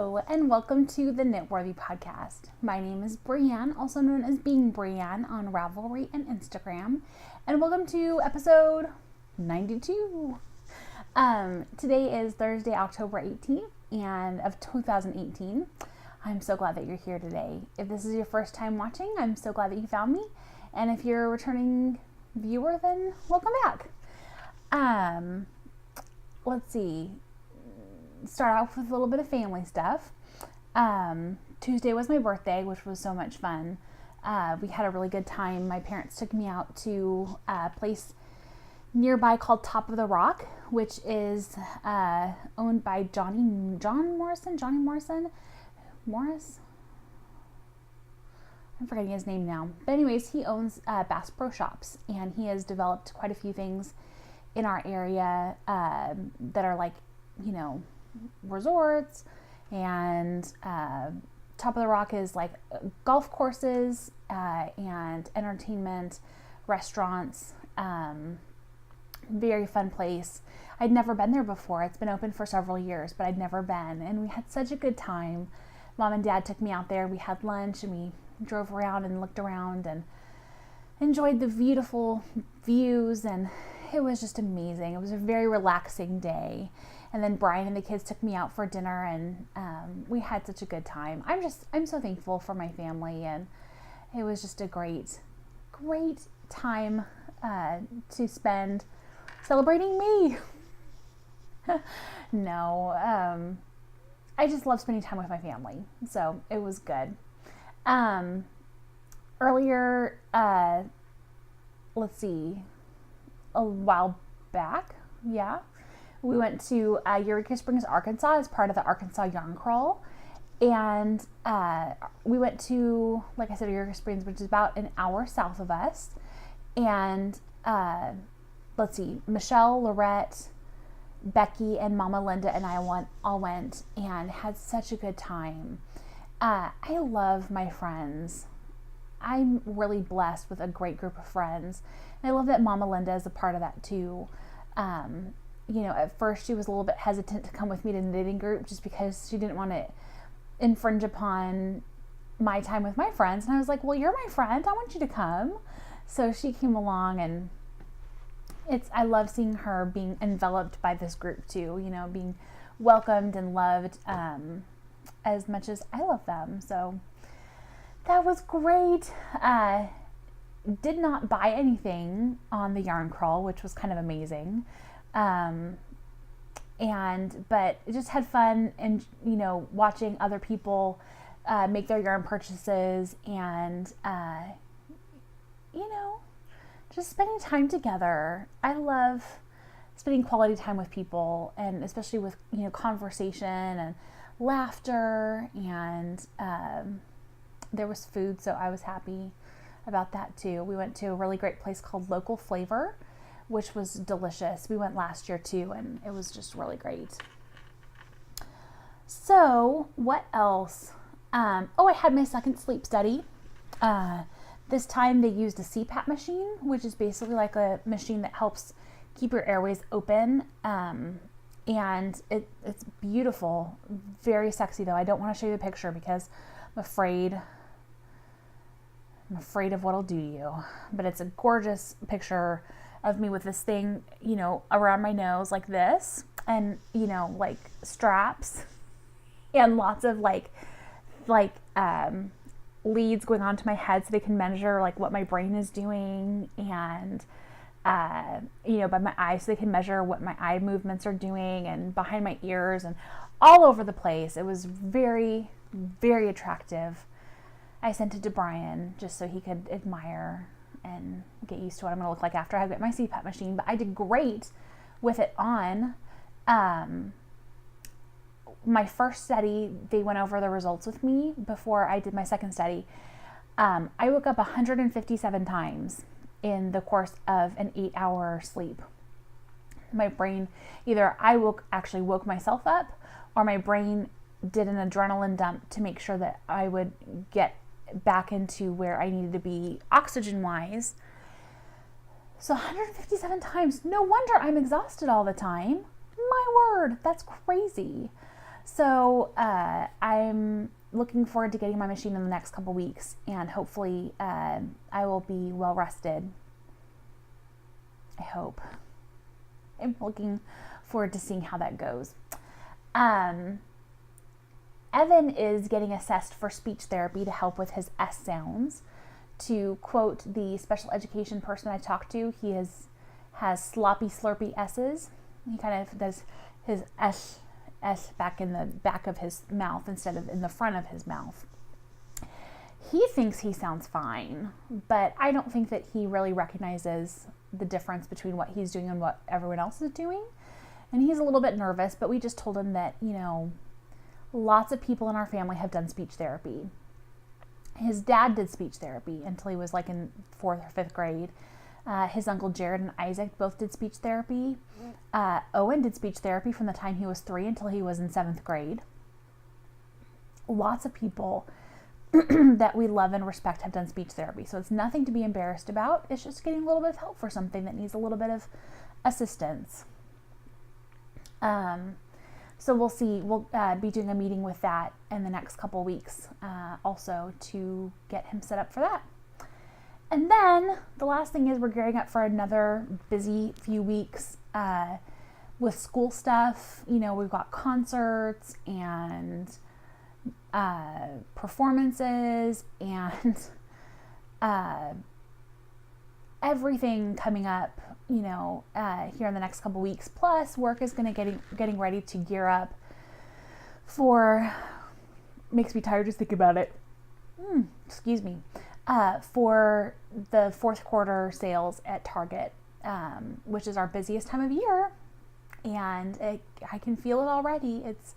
Hello, and welcome to the Knitworthy podcast. My name is Brianne, also known as Being Brianne on Ravelry and Instagram, and welcome to episode 92. Today is Thursday, October 18th, and of 2018. I'm so glad that you're here today. If this is your first time watching, I'm so glad that you found me, and if you're a returning viewer, then welcome back. Let's see. Start off with a little bit of family stuff. Tuesday was my birthday, which was so much fun. We had a really good time. My parents took me out to a place nearby called Top of the Rock, which is owned by Johnny Morris. I'm forgetting his name now. But anyways, he owns Bass Pro Shops, and he has developed quite a few things in our area that are like, resorts, and Top of the Rock is like golf courses and entertainment, restaurants. Very fun place. I'd never been there before. It's been open for several years, but I'd never been, and we had such a good time. Mom and Dad took me out there. We had lunch and we drove around and looked around and enjoyed the beautiful views, and it was just amazing. It was a very relaxing day. And then Brian and the kids took me out for dinner, and we had such a good time. I'm so thankful for my family, and it was just a great time to spend celebrating me. No, I just love spending time with my family, so it was good. Earlier, let's see, a while back, we went to Eureka Springs, Arkansas as part of the Arkansas Yarn Crawl. And we went to, like I said, Eureka Springs, which is about an hour south of us. And let's see, Michelle, Lorette, Becky, and Mama Linda and I all went and had such a good time. I love my friends. I'm really blessed with a great group of friends. And I love that Mama Linda is a part of that too. At first she was a little bit hesitant to come with me to the knitting group just because she didn't want to infringe upon my time with my friends. And I was like, well, you're my friend. I want you to come. So she came along, and I love seeing her being enveloped by this group too, being welcomed and loved as much as I love them. So that was great. Did not buy anything on the yarn crawl, which was kind of amazing. But just had fun and, watching other people, make their yarn purchases and, just spending time together. I love spending quality time with people, and especially with, conversation and laughter, and, there was food. So I was happy about that too. We went to a really great place called Local Flavor, which was delicious. We went last year too, and it was just really great. So what else? I had my second sleep study. This time they used a CPAP machine, which is basically like a machine that helps keep your airways open. And it's beautiful, very sexy though. I don't want to show you the picture because I'm afraid of what it'll do to you. But it's a gorgeous picture of me with this thing, around my nose like this, and, like straps and lots of like leads going onto my head so they can measure like what my brain is doing, and, by my eyes so they can measure what my eye movements are doing, and behind my ears and all over the place. It was very, very attractive. I sent it to Brian just so he could admire and get used to what I'm going to look like after I get my CPAP machine. But I did great with it on. My first study, they went over the results with me before I did my second study. I woke up 157 times in the course of an 8-hour sleep. My brain, either I woke myself up, or my brain did an adrenaline dump to make sure that I would get back into where I needed to be oxygen wise. So 157 times. No wonder I'm exhausted all the time. My word, that's crazy. So I'm looking forward to getting my machine in the next couple weeks, and hopefully I will be well rested. I hope. I'm looking forward to seeing how that goes. Evan is getting assessed for speech therapy to help with his S sounds. To quote the special education person I talked to, he has sloppy, slurpy S's. He kind of does his S back in the back of his mouth instead of in the front of his mouth. He thinks he sounds fine, but I don't think that he really recognizes the difference between what he's doing and what everyone else is doing. And he's a little bit nervous, but we just told him that, lots of people in our family have done speech therapy. His dad did speech therapy until he was like in 4th or 5th grade. His uncle Jared and Isaac both did speech therapy. Owen did speech therapy from the time he was 3 until he was in 7th grade. Lots of people that we love and respect have done speech therapy. So it's nothing to be embarrassed about. It's just getting a little bit of help for something that needs a little bit of assistance. So we'll see. We'll be doing a meeting with that in the next couple weeks also to get him set up for that. And then the last thing is we're gearing up for another busy few weeks with school stuff. We've got concerts and performances and everything coming up, here in the next couple weeks. Plus, work is getting ready to gear up for, makes me tired just thinking about it. Excuse me. For the 4th quarter sales at Target, which is our busiest time of year, and I can feel it already. It's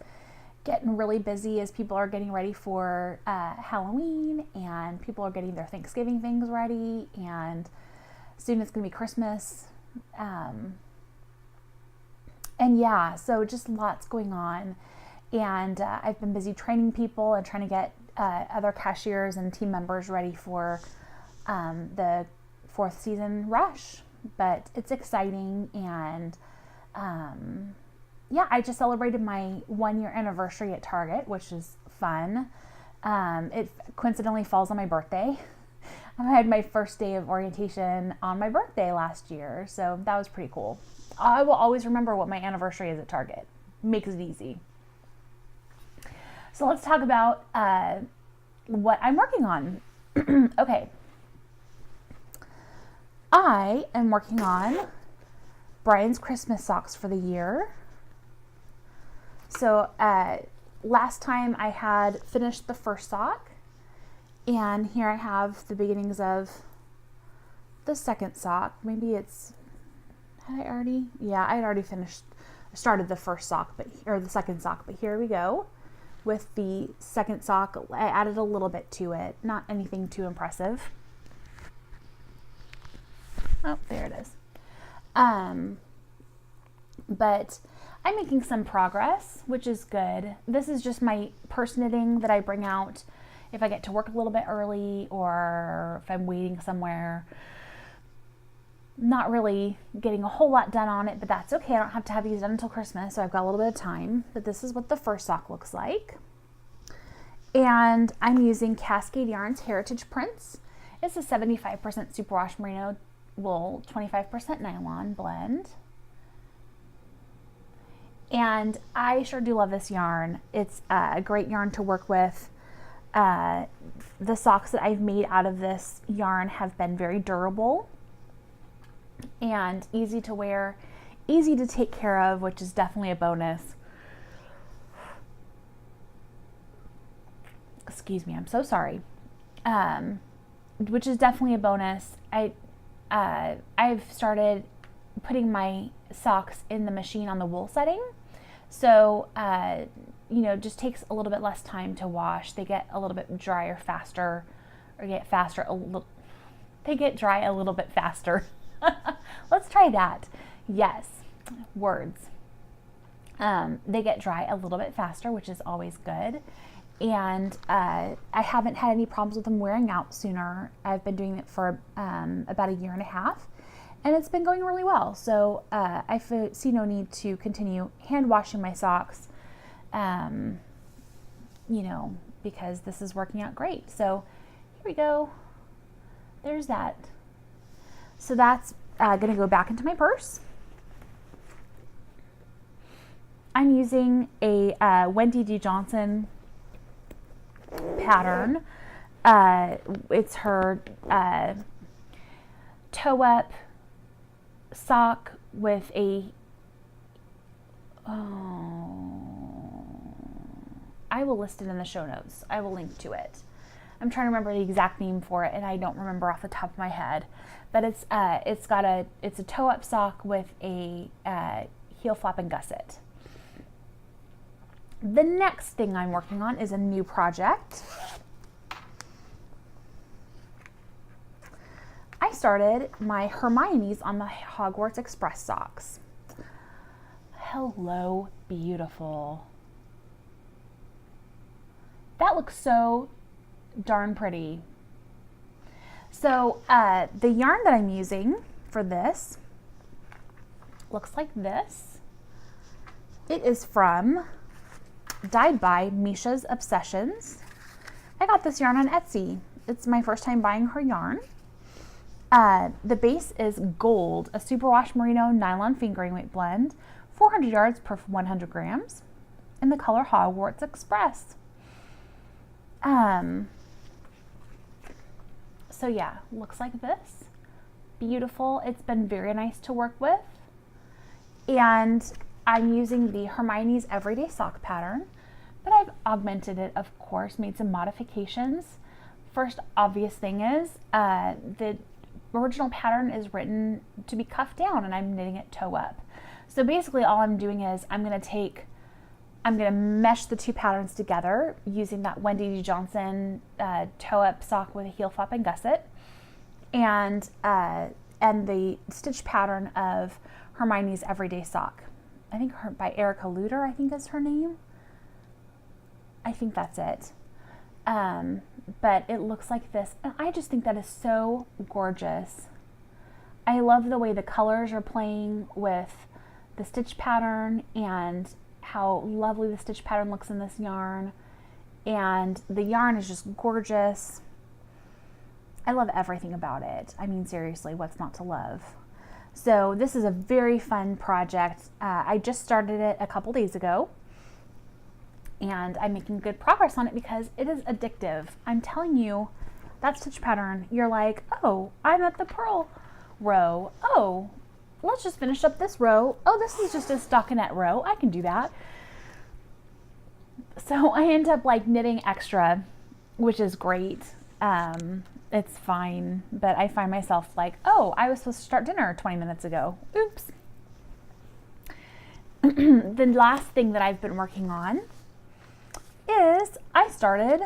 getting really busy as people are getting ready for Halloween, and people are getting their Thanksgiving things ready, and soon it's going to be Christmas. And yeah, so just lots going on. And I've been busy training people and trying to get other cashiers and team members ready for the 4th season rush. But it's exciting. And I just celebrated my 1-year anniversary at Target, which is fun. It coincidentally falls on my birthday. I had my first day of orientation on my birthday last year, so that was pretty cool. I will always remember what my anniversary is at Target. Makes it easy. So let's talk about what I'm working on. Okay. I am working on Brian's Christmas socks for the year. So last time I had finished the first sock, and here I have the beginnings of the second sock. Maybe it's, I had already started the first sock, or the second sock, but here we go with the second sock. I added a little bit to it, not anything too impressive. Oh, there it is. But I'm making some progress, which is good. This is just my purse knitting that I bring out if I get to work a little bit early, or if I'm waiting somewhere. Not really getting a whole lot done on it, but that's okay. I don't have to have these done until Christmas, so I've got a little bit of time. But this is what the first sock looks like. And I'm using Cascade Yarns Heritage Prints. It's a 75% superwash merino wool, 25% nylon blend. And I sure do love this yarn. It's a great yarn to work with. The socks that I've made out of this yarn have been very durable and easy to wear, easy to take care of, which is definitely a bonus. Excuse me, I'm so sorry. Which is definitely a bonus. I've started putting my socks in the machine on the wool setting. So, just takes a little bit less time to wash. They get a little bit drier faster, or they get dry a little bit faster. Let's try that. Yes, words. They get dry a little bit faster, which is always good. And I haven't had any problems with them wearing out sooner. I've been doing it for about a year and a half, and it's been going really well. So I see no need to continue hand washing my socks you know, because this is working out great. So here we go. There's that. So that's going to go back into my purse. I'm using a Wendy D. Johnson pattern. It's her toe-up sock with a, I will list it in the show notes. I will link to it. I'm trying to remember the exact name for it, and I don't remember off the top of my head. But it's a toe-up sock with a heel flap and gusset. The next thing I'm working on is a new project. I started my Hermione's on the Hogwarts Express socks. Hello, beautiful. That looks so darn pretty. So the yarn that I'm using for this looks like this. It is from Dyed by Misha's Obsessions. I got this yarn on Etsy. It's my first time buying her yarn. The base is gold, a superwash merino nylon fingering weight blend, 400 yards per 100 grams, in the color Hogwarts Express. So yeah, looks like this. Beautiful. It's been very nice to work with. And I'm using the Hermione's Everyday Sock pattern, but I've augmented it, of course, made some modifications. First obvious thing is the original pattern is written to be cuffed down, and I'm knitting it toe up. So basically all I'm doing is I'm going to mesh the two patterns together using that Wendy D. Johnson toe-up sock with a heel flap and gusset, and the stitch pattern of Hermione's Everyday Sock. I think by Erica Luder, I think is her name. I think that's it. But it looks like this, and I just think that is so gorgeous. I love the way the colors are playing with the stitch pattern and how lovely the stitch pattern looks in this yarn, and the yarn is just gorgeous. I love everything about it. I mean, seriously, what's not to love? So this is a very fun project. I just started it a couple days ago, and I'm making good progress on it because it is addictive. I'm telling you, that stitch pattern, you're like, oh, I'm at the purl row. Oh, let's just finish up this row. Oh, this is just a stockinette row. I can do that. So I end up like knitting extra, which is great. It's fine, but I find myself like, oh, I was supposed to start dinner 20 minutes ago. Oops. The last thing that I've been working on is I started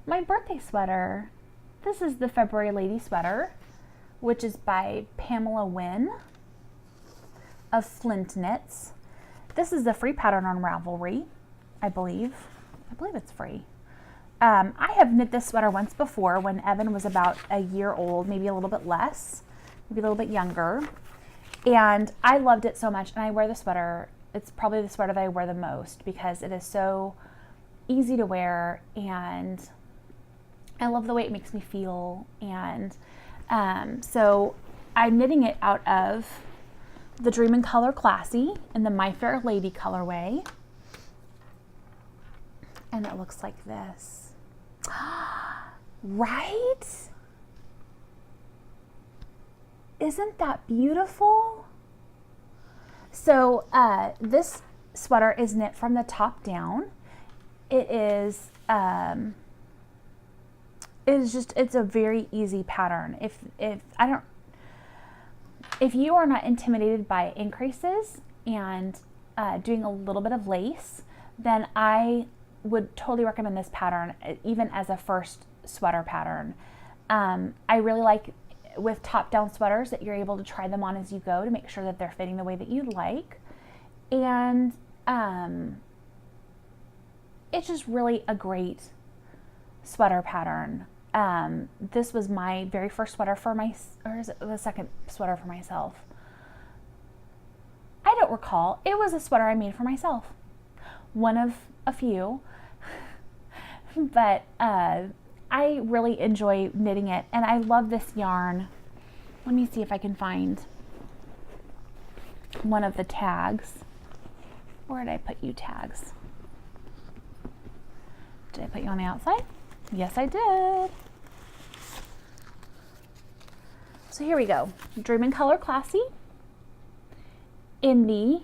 my birthday sweater. This is the February Lady sweater, which is by Pamela Wynn of Flint Knits. This is the free pattern on Ravelry, I believe. I believe it's free. I have knit this sweater once before when Evan was about a year old, maybe a little bit less, maybe a little bit younger. And I loved it so much, and I wear the sweater. It's probably the sweater that I wear the most because it is so easy to wear, and I love the way it makes me feel. And so I'm knitting it out of the Dream in Color Classy in the My Fair Lady colorway. And it looks like this. Right? Isn't that beautiful? So this sweater is knit from the top down. It's a very easy pattern. If you are not intimidated by increases and doing a little bit of lace, then I would totally recommend this pattern, even as a first sweater pattern. I really like with top-down sweaters that you're able to try them on as you go to make sure that they're fitting the way that you'd like. And it's just really a great sweater pattern. This was my very first sweater or is it the second sweater for myself? I don't recall. It was a sweater I made for myself. one of a few, but I really enjoy knitting it, and I love this yarn. Let me see if I can find one of the tags. Where did I put you, tags? Did I put you on the outside? Yes, I did. So here we go. Dream in Color Classy in the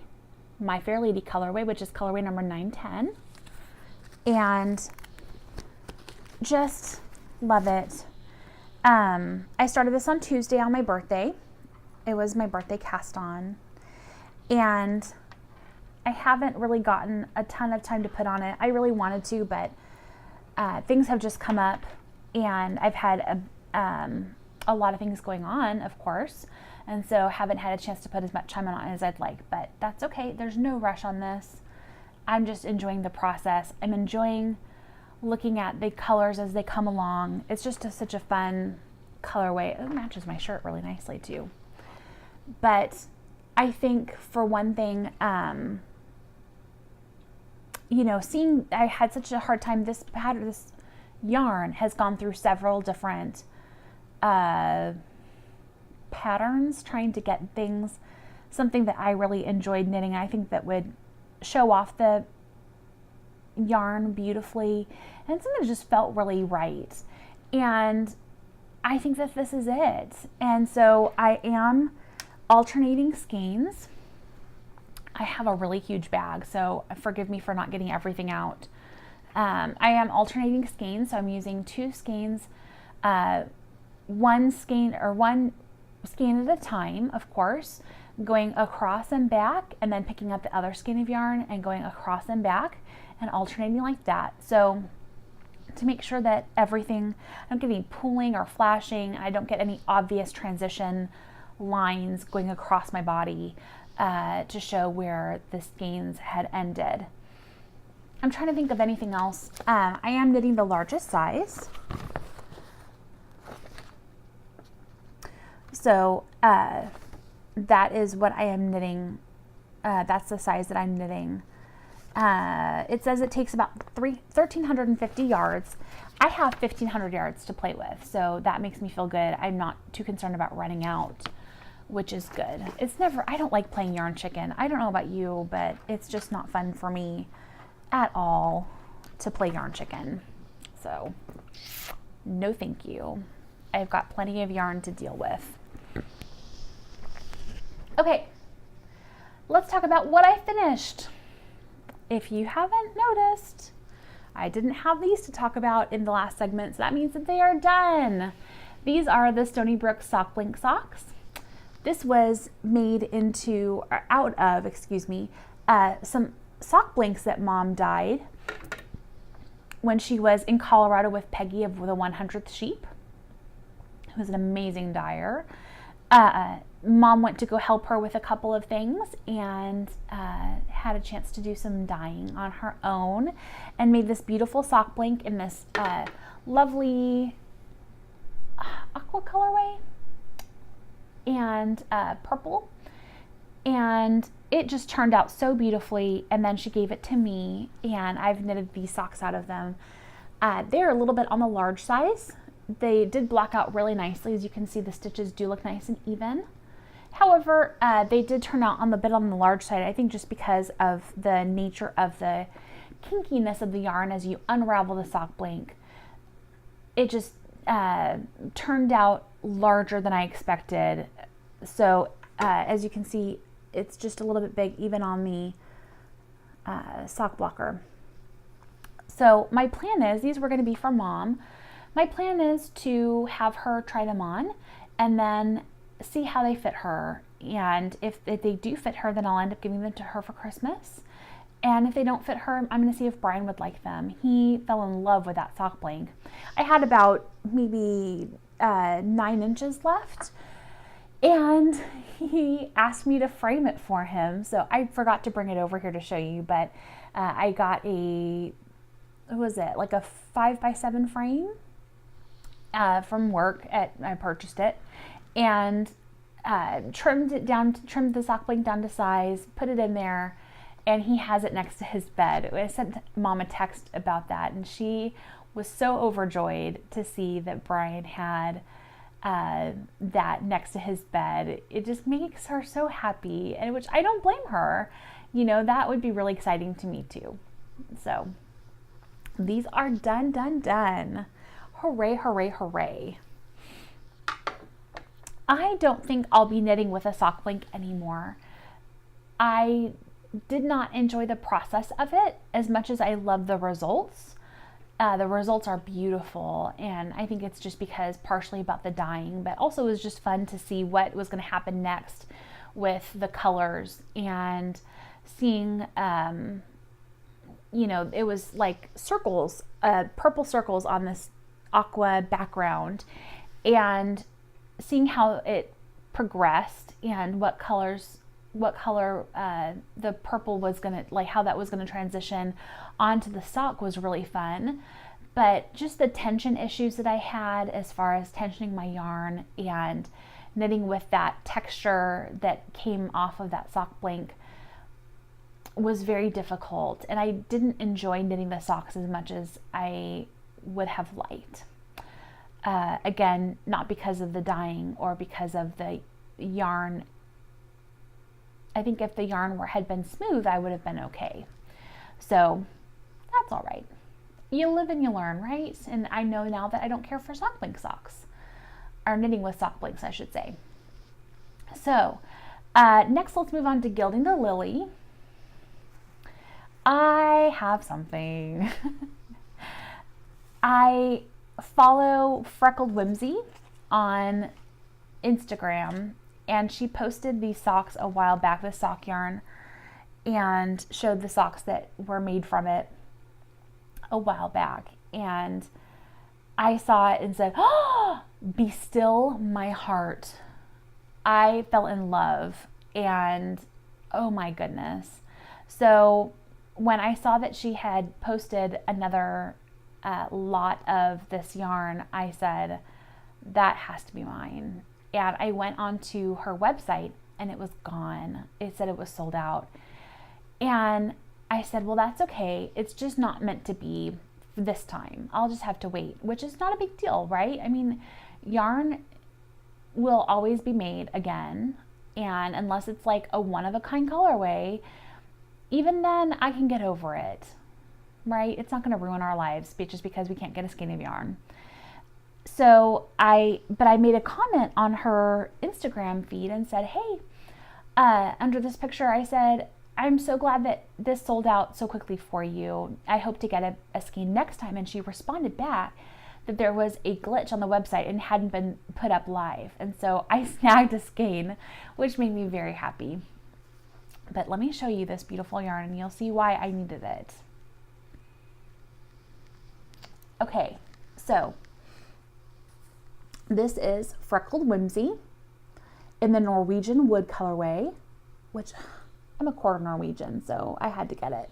My Fair Lady colorway, which is colorway number 910. And just love it. I started this on Tuesday on my birthday. It was my birthday cast on. And I haven't really gotten a ton of time to put on it. I really wanted to, but things have just come up, and I've had a lot of things going on, of course, and so haven't had a chance to put as much time on it as I'd like, but that's okay. There's no rush on this. I'm just enjoying the process. I'm enjoying looking at the colors as they come along. It's just such a fun colorway. It matches my shirt really nicely too. But I think for one thing, you know, I had such a hard time, this yarn has gone through several different patterns, trying to get something that I really enjoyed knitting. I think that would show off the yarn beautifully, and something that just felt really right. And I think that this is it. And so I am alternating skeins. I have a really huge bag, so forgive me for not getting everything out. I am alternating skeins, so I'm using 2 skeins, one skein at a time, of course, going across and back, and then picking up the other skein of yarn and going across and back and alternating like that. So to make sure that I don't get any pooling or flashing, I don't get any obvious transition lines going across my body to show where the skeins had ended. I'm trying to think of anything else. I am knitting the largest size. So that is what I am knitting. That's the size that I'm knitting. It says it takes about 1,350 yards. I have 1,500 yards to play with, so that makes me feel good. I'm not too concerned about running out, which is good. I don't like playing yarn chicken. I don't know about you, but it's just not fun for me at all to play yarn chicken. So no thank you. I've got plenty of yarn to deal with. Okay, let's talk about what I finished. If you haven't noticed, I didn't have these to talk about in the last segment, so that means that they are done. These are the Stony Brook Sock Blink socks. This was made out of some sock blinks that Mom dyed when she was in Colorado with Peggy of the 100th Sheep, who was an amazing dyer. Mom went to go help her with a couple of things and had a chance to do some dyeing on her own and made this beautiful sock blink in this lovely aqua colorway and purple. And it just turned out so beautifully, and then she gave it to me, and I've knitted these socks out of them. They're a little bit on the large size. They did block out really nicely. As you can see, the stitches do look nice and even. However, they did turn out on the large side, I think just because of the nature of the kinkiness of the yarn as you unravel the sock blink. It just turned out larger than I expected. So as you can see, it's just a little bit big even on the sock blocker. So my plan is, these were going to be for Mom. My plan is to have her try them on and then see how they fit her. And if they do fit her, then I'll end up giving them to her for Christmas. And if they don't fit her, I'm going to see if Brian would like them. He fell in love with that sock blink. I had about maybe 9 inches left, and he asked me to frame it for him. So I forgot to bring it over here to show you, but I got like a 5x7 frame from work. I purchased it and trimmed the sock blink down to size, put it in there, and he has it next to his bed. I sent Mom a text about that, and she was so overjoyed to see that Brian had that next to his bed. It just makes her so happy, and which I don't blame her. You know, that would be really exciting to me too. So these are done, done, done. Hooray, hooray, hooray. I don't think I'll be knitting with a sock blank anymore. I did not enjoy the process of it as much as I love the results. The results are beautiful, and I think it's just because partially about the dyeing, but also it was just fun to see what was going to happen next with the colors and seeing, you know, it was like circles, purple circles on this aqua background, and seeing how it progressed and what color the purple was gonna, like how that was gonna transition onto the sock was really fun. But just the tension issues that I had as far as tensioning my yarn and knitting with that texture that came off of that sock blank was very difficult, and I didn't enjoy knitting the socks as much as I would have liked. Again, not because of the dyeing or because of the yarn. I think if the yarn had been smooth, I would have been okay. So that's all right. You live and you learn, right? And I know now that I don't care for sock blank socks, or knitting with sock blanks, I should say. So next, let's move on to Gilding the Lily. I have something. I follow Freckled Whimsy on Instagram, and she posted these socks a while back, the sock yarn, and showed the socks that were made from it a while back. And I saw it and said, "Oh, be still my heart." I fell in love, and oh my goodness. So when I saw that she had posted another lot of this yarn, I said, that has to be mine. And I went onto her website and it was gone. It said it was sold out. And I said, well, that's okay. It's just not meant to be this time. I'll just have to wait, which is not a big deal, right? I mean, yarn will always be made again. And unless it's like a one-of-a-kind colorway, even then I can get over it, right? It's not going to ruin our lives just because we can't get a skein of yarn. So I made a comment on her Instagram feed and said, hey, under this picture, I said, I'm so glad that this sold out so quickly for you. I hope to get a skein next time. And she responded back that there was a glitch on the website and hadn't been put up live. And so I snagged a skein, which made me very happy. But let me show you this beautiful yarn and you'll see why I needed it. Okay, so this is Freckled Whimsy in the Norwegian wood colorway, which I'm a quarter Norwegian, so I had to get it.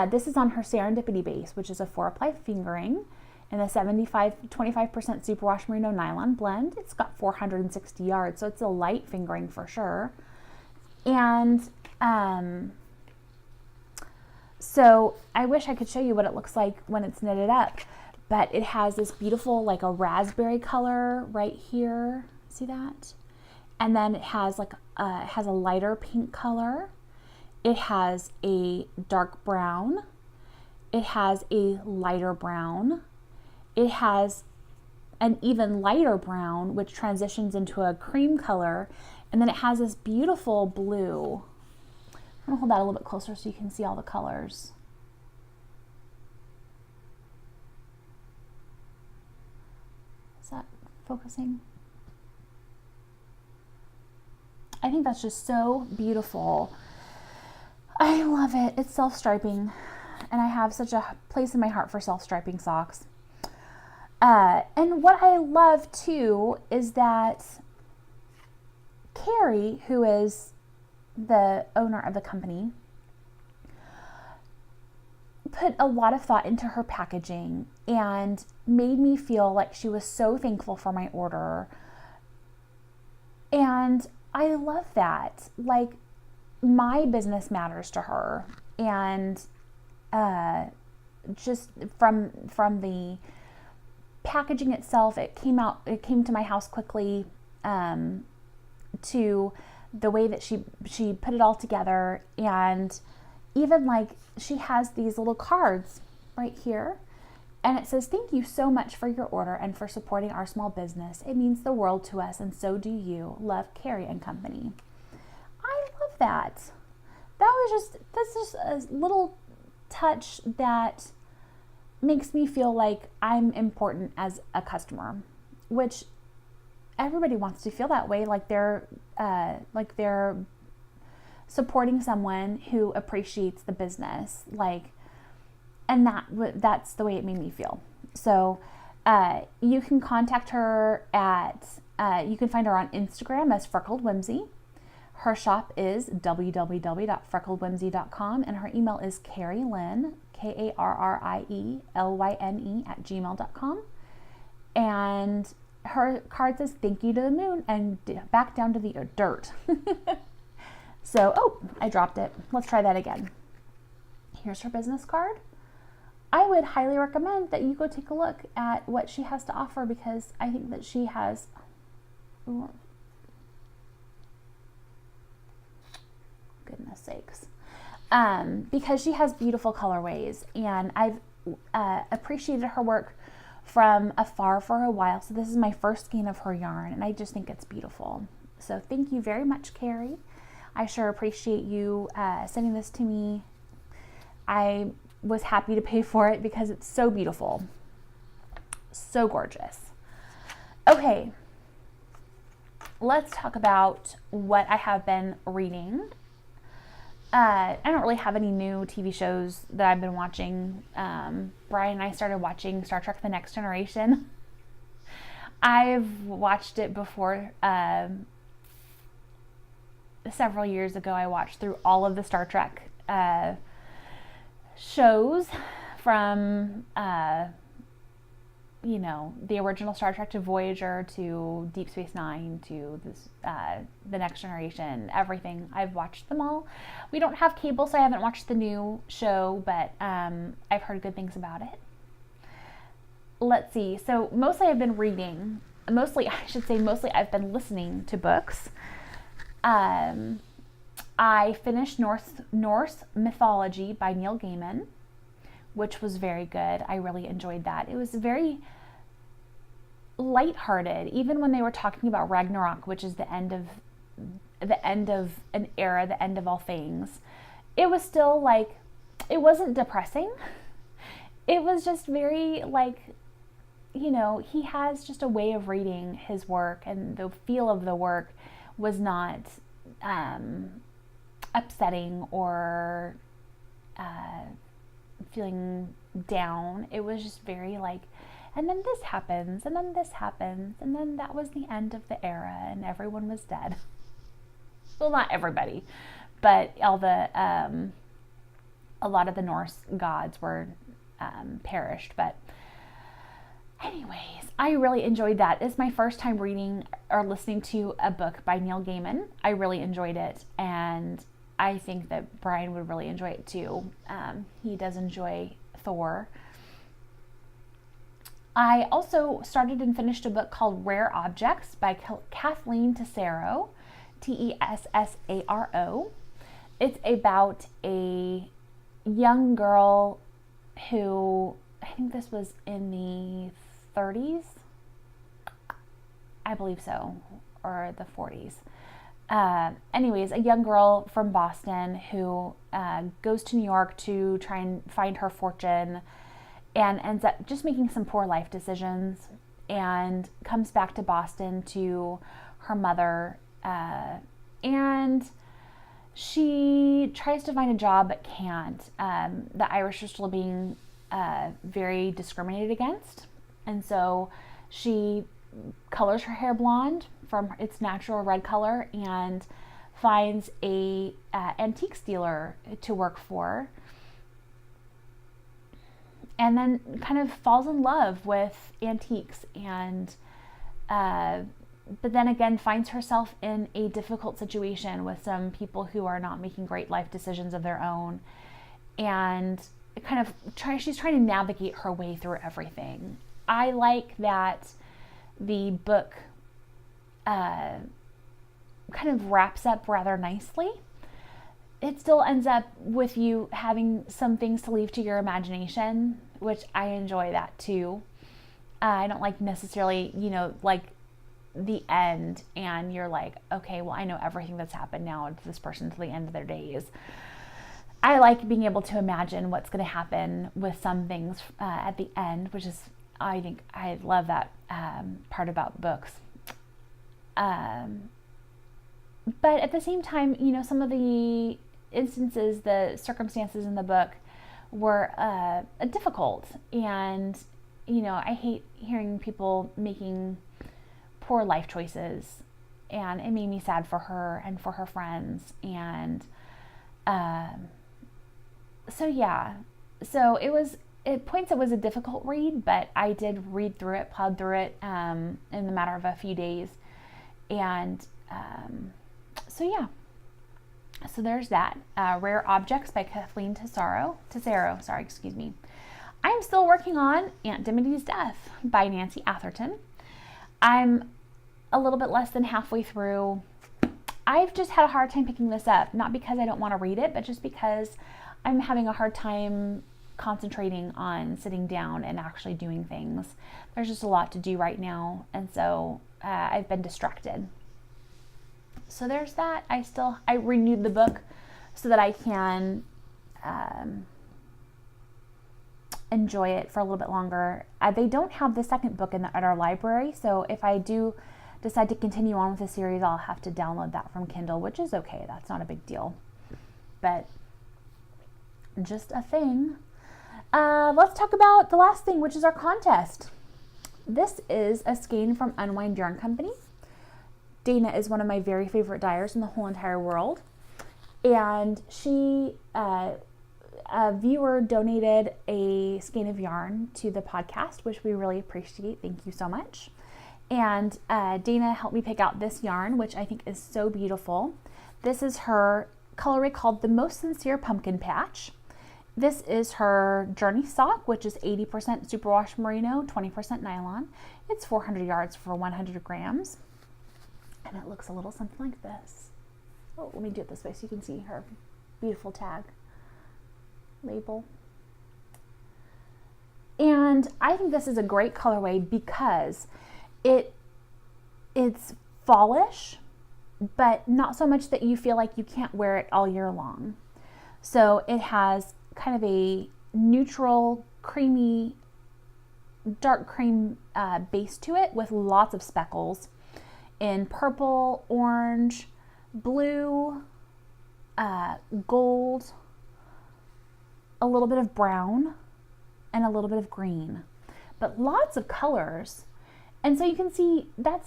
This is on her Serendipity base, which is a 4-ply fingering in the 25% superwash merino nylon blend. It's got 460 yards, so it's a light fingering for sure. And so I wish I could show you what it looks like when it's knitted up, but it has this beautiful, like a raspberry color right here. See that? And then it has like it has a lighter pink color. It has a dark brown. It has a lighter brown. It has an even lighter brown, which transitions into a cream color. And then it has this beautiful blue. I'm gonna hold that a little bit closer so you can see all the colors. Is that focusing? I think that's just so beautiful. I love it. It's self-striping, and I have such a place in my heart for self-striping socks. And what I love too is that Carrie, who is the owner of the company, put a lot of thought into her packaging and made me feel like she was so thankful for my order. And I love that. Like, my business matters to her. And just from the packaging itself, it came to my house quickly, to the way that she put it all together. And even like she has these little cards right here, and it says, "Thank you so much for your order and for supporting our small business. It means the world to us, and so do you. Love, Carrie and Company." I love that. That's just a little touch that makes me feel like I'm important as a customer, which everybody wants to feel that way, like they're supporting someone who appreciates the business, and that's the way it made me feel. So you can contact her you can find her on Instagram as Freckled Whimsy. Her shop is www.freckledwhimsy.com, and her email is KarrieLynn, KarrieLyne @gmail.com. And her card says, "Thank you to the moon and back down to the dirt." So, I dropped it. Let's try that again. Here's her business card. I would highly recommend that you go take a look at what she has to offer, because I think that she has, goodness sakes, because she has beautiful colorways, and I've appreciated her work from afar for a while. So this is my first skein of her yarn, and I just think it's beautiful. So thank you very much, Carrie. I sure appreciate you sending this to me. I was happy to pay for it because it's so beautiful. So gorgeous. Okay, let's talk about what I have been reading. I don't really have any new TV shows that I've been watching. Brian and I started watching Star Trek: The Next Generation. I've watched it before. Several years ago, I watched through all of the Star Trek shows, from the original Star Trek to Voyager to Deep Space Nine to this, The Next Generation, everything. I've watched them all. We don't have cable, so I haven't watched the new show, but I've heard good things about it. Let's see. So mostly I've been reading. Mostly I've been listening to books. I finished Norse Mythology by Neil Gaiman, which was very good. I really enjoyed that. It was very lighthearted, even when they were talking about Ragnarok, which is the end of an era, the end of all things. It was still it wasn't depressing. It was just very he has just a way of reading his work, and the feel of the work was not upsetting or feeling down. It was just very and then this happens, and then this happens, and then that was the end of the era, and everyone was dead. Well, not everybody, but all the a lot of the Norse gods were perished. But anyways, I really enjoyed that. It's my first time reading or listening to a book by Neil Gaiman. I really enjoyed it, and I think that Brian would really enjoy it too. He does enjoy Thor. I also started and finished a book called Rare Objects by Kathleen Tessaro, Tessaro. It's about a young girl who, I think this was in the 30s, I believe so, or the 40s. Anyways, a young girl from Boston who goes to New York to try and find her fortune, and ends up just making some poor life decisions, and comes back to Boston to her mother, and she tries to find a job but can't. The Irish are still being very discriminated against, and so she colors her hair blonde from its natural red color and finds a antique dealer to work for, and then kind of falls in love with antiques and but then again finds herself in a difficult situation with some people who are not making great life decisions of their own, and she's trying to navigate her way through everything. I like that the book kind of wraps up rather nicely. It still ends up with you having some things to leave to your imagination, which I enjoy that too. I don't like necessarily, like the end and you're like, okay, well, I know everything that's happened now to this person to the end of their days. I like being able to imagine what's going to happen with some things at the end, which is, I think I love that part about books. But at the same time, some of the instances, the circumstances in the book were difficult. And, I hate hearing people making poor life choices. And it made me sad for her and for her friends. And so at points it was a difficult read, but I did read through it, plowed through it in the matter of a few days. And so there's that. Rare Objects by Kathleen Tesaro. I'm still working on Aunt Dimity's Death by Nancy Atherton. I'm a little bit less than halfway through. I've just had a hard time picking this up, not because I don't want to read it, but just because I'm having a hard time concentrating on sitting down and actually doing things. There's just a lot to do right now, and so I've been distracted. So there's that. I renewed the book so that I can enjoy it for a little bit longer. They don't have the second book at our library, so if I do decide to continue on with the series, I'll have to download that from Kindle, which is okay. That's not a big deal. But just a thing. Let's talk about the last thing, which is our contest. This is a skein from Unwind Yarn Company. Dana is one of my very favorite dyers in the whole entire world. And a viewer donated a skein of yarn to the podcast, which we really appreciate. Thank you so much. And Dana helped me pick out this yarn, which I think is so beautiful. This is her colorway called The Most Sincere Pumpkin Patch. This is her Journey sock, which is 80% superwash merino, 20% nylon. It's 400 yards for 100 grams. And it looks a little something like this. Oh, let me do it this way so you can see her beautiful tag label. And I think this is a great colorway because it's fallish, but not so much that you feel like you can't wear it all year long. So it has kind of a neutral, creamy, dark cream base to it with lots of speckles in purple, orange, blue, gold, a little bit of brown, and a little bit of green, but lots of colors. And so you can see that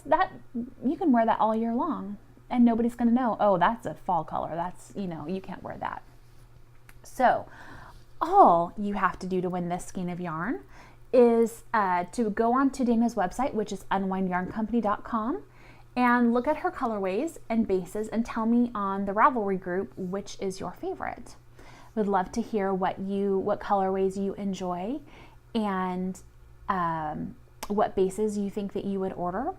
you can wear that all year long and nobody's going to know, oh, that's a fall color. That's, you can't wear that. So all you have to do to win this skein of yarn is to go on to Dana's website, which is unwindyarncompany.com, and look at her colorways and bases and tell me on the Ravelry group which is your favorite. Would love to hear what colorways you enjoy and what bases you think that you would order.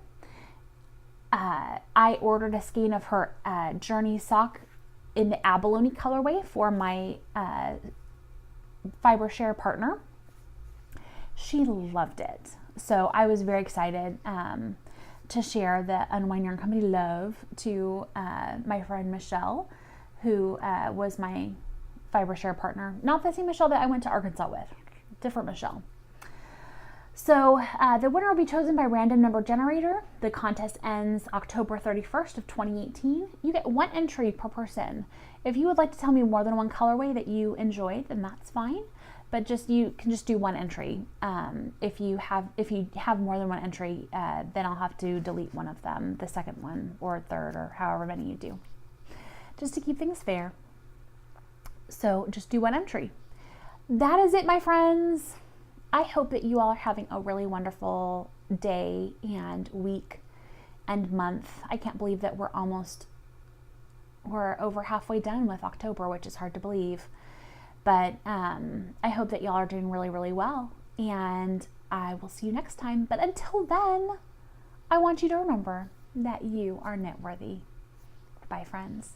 I ordered a skein of her Journey sock in the abalone colorway for my fiber share partner. She loved it. So I was very excited to share the Unwind Yarn Company love to my friend Michelle, who was my fiber share partner. Not the same Michelle that I went to Arkansas with, different Michelle. So the winner will be chosen by random number generator. The contest ends October 31st of 2018. You get one entry per person. If you would like to tell me more than one colorway that you enjoyed, then that's fine. But you can just do one entry. If you have more than one entry, then I'll have to delete one of them, the second one or third or however many you do, just to keep things fair. So just do one entry. That is it, my friends. I hope that you all are having a really wonderful day and week. end month. I can't believe that we're over halfway done with October, which is hard to believe. But I hope that y'all are doing really, really well. And I will see you next time. But until then, I want you to remember that you are knitworthy. Bye, friends.